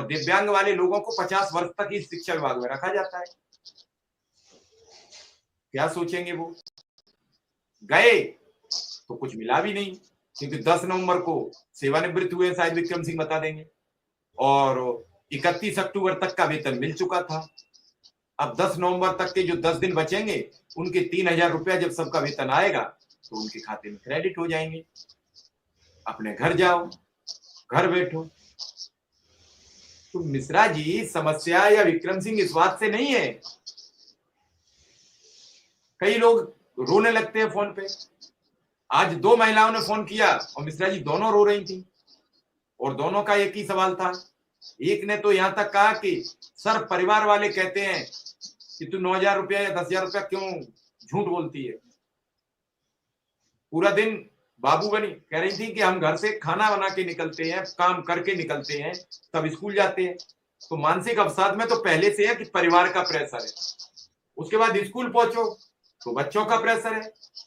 दिव्यांग वाले लोगों को 50 वर्ष तक इस शिक्षा विभाग में रखा जाता है। क्या सोचेंगे वो? गए तो कुछ मिला भी नहीं, क्योंकि 10 नवंबर को सेवानिवृत्त हुए, शायद विक्रम सिंह बता देंगे, और 31 अक्टूबर तक का वेतन मिल चुका था। अब 10 नवंबर तक के जो 10 दिन बचेंगे, उनके 3000 रुपया जब सबका वेतन आएगा तो उनके खाते में क्रेडिट हो जाएंगे। अपने घर जाओ, घर बैठो। तो मिश्रा जी, समस्या या विक्रम सिंह इस बात से नहीं है। कई लोग रोने लगते हैं फोन पे। आज 2 महिलाओं ने फोन किया और मिश्रा जी दोनों रो रही थी, और दोनों का एक ही सवाल था। एक ने तो यहां तक कहा कि सर, परिवार वाले कहते हैं कि तू 9000 रुपया या 10,000 रुपया क्यों झूठ बोलती है। पूरा दिन बाबू बनी कह रही थी कि हम घर से खाना बना के निकलते हैं, काम करके निकलते हैं, तब स्कूल जाते हैं। तो मानसिक अवसाद में तो पहले से है कि परिवार का प्रेशर है, उसके बाद स्कूल पहुंचो तो बच्चों का प्रेशर है,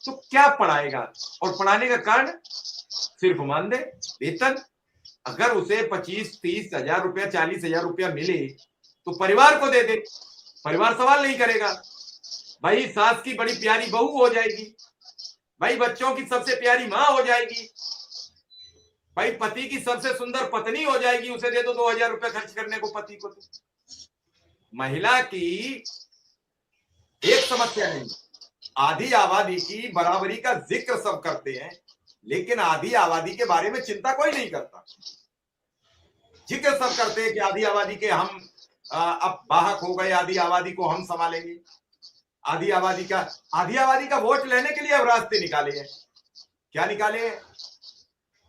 तो क्या पढ़ाएगा? और पढ़ाने का कारण सिर्फ मानदेय, वेतन। अगर उसे 25-30 हजार रुपया, 40,000 रुपया मिले तो परिवार को दे दे, परिवार सवाल नहीं करेगा। भाई सास की बड़ी प्यारी बहू हो जाएगी, भाई बच्चों की सबसे प्यारी माँ हो जाएगी, भाई पति की सबसे सुंदर पत्नी हो जाएगी, उसे दे दो 2000 रुपया खर्च करने को पति को। तो महिला की एक समस्या नहीं, आधी आबादी की बराबरी का जिक्र सब करते हैं, लेकिन आधी आबादी के बारे में चिंता कोई नहीं करता। जिक्र सब करते हैं कि आधी आबादी के हम अब बाहक हो गए, आधी आबादी को हम संभालेंगे। आधी आबादी का वोट लेने के लिए अब रास्ते निकाले हैं। क्या निकाले हैं?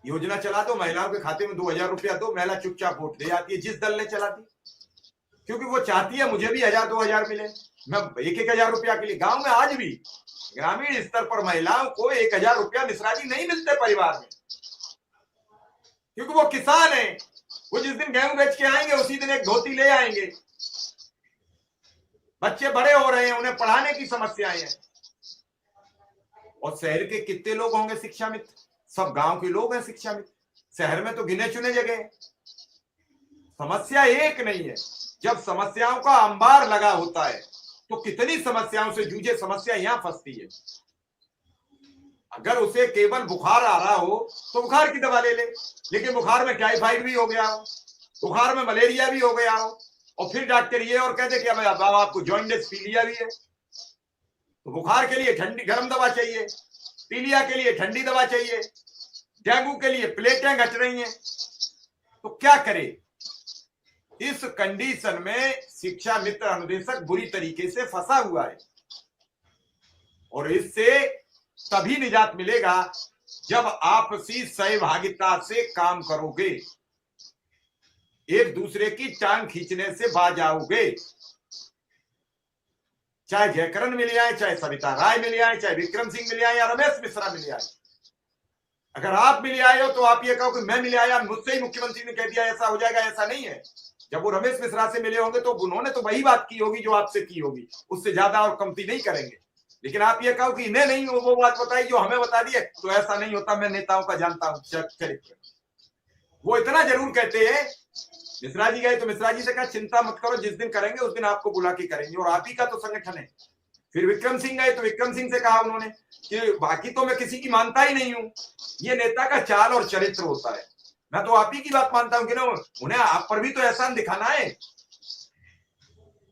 योजना चला दो, महिलाओं के खाते में 2000 रुपया दो, महिला चुपचाप वोट दे जाती है जिस दल ने चला दी, क्योंकि वो चाहती है मुझे भी 1000-2000 मिले। मैं 1-1000 रुपया के लिए, गांव में आज भी ग्रामीण स्तर पर महिलाओं को 1000 रुपया मिश्रा जी नहीं मिलते परिवार में, क्योंकि वो किसान है। वो जिस दिन गेहूं बेच के आएंगे उसी दिन एक धोती ले आएंगे। बच्चे बड़े हो रहे हैं, उन्हें पढ़ाने की समस्याएं हैं। और शहर के कितने लोग होंगे शिक्षा मित्र? सब गांव के लोग हैं शिक्षा मित्र, शहर में तो गिने चुने जगह। समस्या एक नहीं है। जब समस्याओं का अंबार लगा होता है तो कितनी समस्याओं से जूझे, समस्या यहां फंसती है। अगर उसे केवल बुखार आ रहा हो तो बुखार की दवा ले ले, लेकिन बुखार में टाइफाइड भी हो गया हो, बुखार में मलेरिया भी हो गया हो, और फिर डॉक्टर ये और कहते कि अब आपको जॉइंटिस पीलिया भी है, तो बुखार के लिए ठंडी गर्म दवा चाहिए, पीलिया के लिए ठंडी दवा चाहिए, डेंगू के लिए प्लेटें घट रही हैं, तो क्या करे? इस कंडीशन में शिक्षा मित्र अनुदेशक बुरी तरीके से फंसा हुआ है, और इससे तभी निजात मिलेगा जब आपसी सहभागिता से काम करोगे, एक दूसरे की टांग खींचने से बाज आओगे। चाहे जयकरण मिल आए, चाहे सविता राय मिल आए, चाहे विक्रम सिंह मिल आए, या रमेश मिश्रा मिल आए। अगर आप मिल आए हो तो आप ये कहो कि मैं मिल आया, मुझसे ही मुख्यमंत्री ने कह दिया ऐसा हो जाएगा, ऐसा नहीं है। जब वो रमेश मिश्रा से मिले होंगे तो उन्होंने तो वही बात की होगी जो आपसे की होगी, उससे ज्यादा और कमती नहीं करेंगे। लेकिन आप ये कहो कि इन्हें नहीं वो बात बताई जो हमें बता दी है, तो ऐसा नहीं होता। मैं नेताओं का जानता हूं चरित्र। वो इतना जरूर कहते हैं। मिश्रा जी गए तो मिश्रा जी से कहा चिंता मत करो, जिस दिन करेंगे उस दिन आपको बुला के करेंगे, और आप ही का तो संगठन है। फिर विक्रम सिंह गए तो विक्रम सिंह से कहा उन्होंने कि बाकी तो मैं किसी की मानता ही नहीं हूं, ये नेता का चाल और चरित्र होता है, मैं तो आप ही की बात मानता हूं कि ना, उन्हें आप पर भी तो एहसान दिखाना है।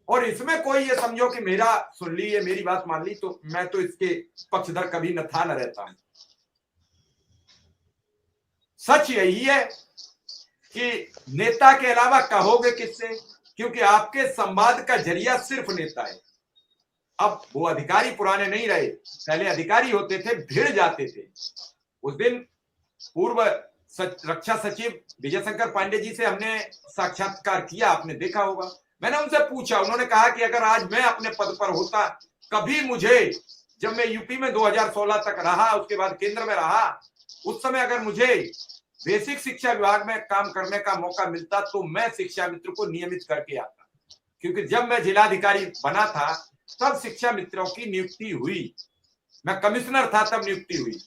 और इसमें कोई ये समझो कि मेरा सुन ली, ये मेरी बात मान ली, तो मैं तो इसके पक्षधर कभी न था न रहता हूं। सच यही है कि नेता के अलावा कहोगे किससे, क्योंकि आपके संवाद का जरिया सिर्फ नेता है। अब वो अधिकारी पुराने नहीं रहे, पहले अधिकारी होते थे, भिड़ जाते थे। उस दिन पूर्व रक्षा सचिव विजय शंकर पांडे जी से हमने साक्षात्कार किया, आपने देखा होगा। मैंने उनसे पूछा, उन्होंने कहा कि अगर आज मैं अपने पद पर होता, कभी मुझे, जब मैं यूपी में 2016 तक रहा, उसके बाद केंद्र में रहा, उस समय अगर मुझे बेसिक शिक्षा विभाग में काम करने का मौका मिलता तो मैं शिक्षा मित्र को नियमित करके आता, क्योंकि जब मैं जिलाधिकारी बना था तब शिक्षा मित्रों की नियुक्ति हुई। मैं कमिश्नर था तब नियुक्ति हुई।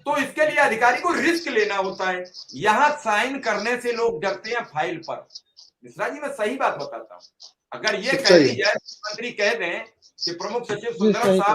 तो इसके लिए अधिकारी को रिस्क लेना होता है। यहां साइन करने से लोग डरते हैं फाइल पर। मिश्रा जी मैं सही बात बताता हूं, अगर ये कह दी जाए, मंत्री कह दें कि प्रमुख सचिव सुंदरम साहब